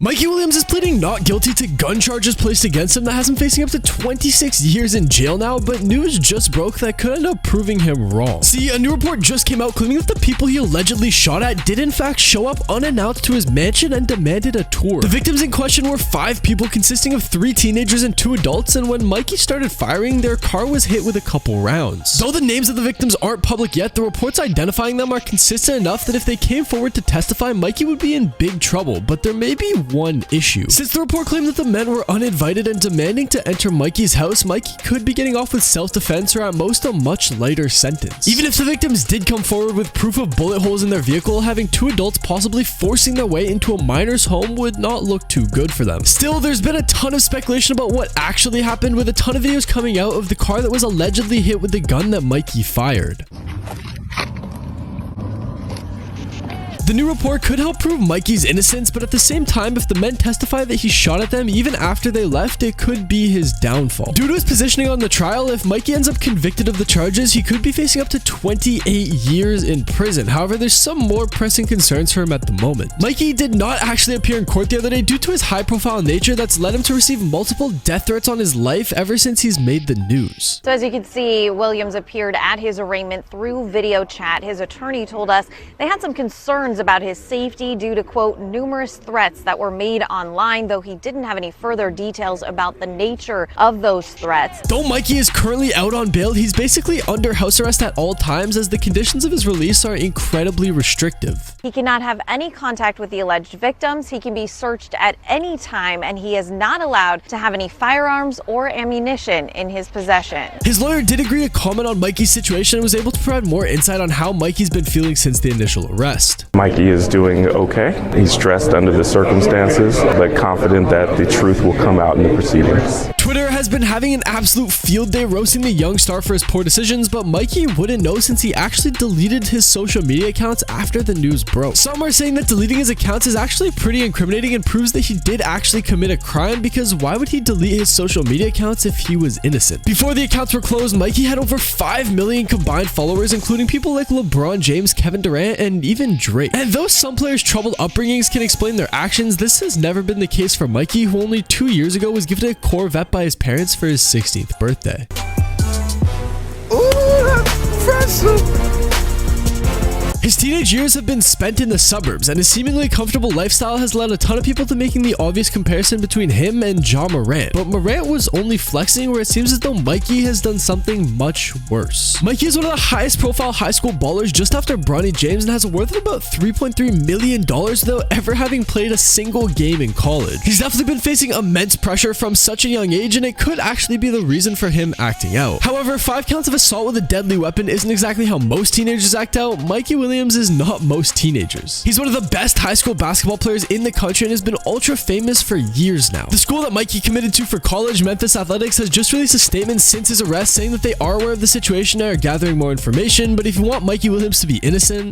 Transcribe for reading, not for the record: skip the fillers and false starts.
Mikey Williams is pleading not guilty to gun charges placed against him that has him facing up to 26 years in jail now, but news just broke that could end up proving him wrong. See, a new report just came out claiming that the people he allegedly shot at did in fact show up unannounced to his mansion and demanded a tour. The victims in question were 5 people consisting of 3 teenagers and 2 adults, and when Mikey started firing, their car was hit with a couple rounds. Though the names of the victims aren't public yet, the reports identifying them are consistent enough that if they came forward to testify, Mikey would be in big trouble, but there may be one issue. Since the report claimed that the men were uninvited and demanding to enter Mikey's house, Mikey could be getting off with self-defense or at most a much lighter sentence. Even if the victims did come forward with proof of bullet holes in their vehicle, having 2 adults possibly forcing their way into a minor's home would not look too good for them. Still, there's been a ton of speculation about what actually happened, with a ton of videos coming out of the car that was allegedly hit with the gun that Mikey fired. The new report could help prove Mikey's innocence, but at the same time, if the men testify that he shot at them even after they left, it could be his downfall. Due to his positioning on the trial, if Mikey ends up convicted of the charges, he could be facing up to 28 years in prison. However, there's some more pressing concerns for him at the moment. Mikey did not actually appear in court the other day due to his high-profile nature that's led him to receive multiple death threats on his life ever since he's made the news. So as you can see, Williams appeared at his arraignment through video chat. His attorney told us they had some concerns about his safety due to, quote, numerous threats that were made online, though he didn't have any further details about the nature of those threats. Though Mikey is currently out on bail, he's basically under house arrest at all times as the conditions of his release are incredibly restrictive. He cannot have any contact with the alleged victims. He can be searched at any time, and he is not allowed to have any firearms or ammunition in his possession. His lawyer did agree to comment on Mikey's situation and was able to provide more insight on how Mikey's been feeling since the initial arrest. Mikey is doing okay. He's stressed under the circumstances, but confident that the truth will come out in the proceedings. Twitter has been having an absolute field day roasting the young star for his poor decisions, but Mikey wouldn't know since he actually deleted his social media accounts after the news broke. Some are saying that deleting his accounts is actually pretty incriminating and proves that he did actually commit a crime, because why would he delete his social media accounts if he was innocent? Before the accounts were closed, Mikey had over 5 million combined followers, including people like LeBron James, Kevin Durant, and even Drake. And though some players' troubled upbringings can explain their actions, this has never been the case for Mikey, who only 2 years ago was gifted a Corvette by his parents for his 16th birthday. Ooh, that's fresh. His teenage years have been spent in the suburbs, and his seemingly comfortable lifestyle has led a ton of people to making the obvious comparison between him and Ja Morant. But Morant was only flexing, where it seems as though Mikey has done something much worse. Mikey is one of the highest profile high school ballers just after Bronny James and has a worth of about $3.3 million without ever having played a single game in college. He's definitely been facing immense pressure from such a young age, and it could actually be the reason for him acting out. However, 5 counts of assault with a deadly weapon isn't exactly how most teenagers act out. Mikey Williams is not most teenagers. He's one of the best high school basketball players in the country and has been ultra famous for years now. The school that Mikey committed to for college, Memphis Athletics, has just released a statement since his arrest saying that they are aware of the situation and are gathering more information, but if you want Mikey Williams to be innocent,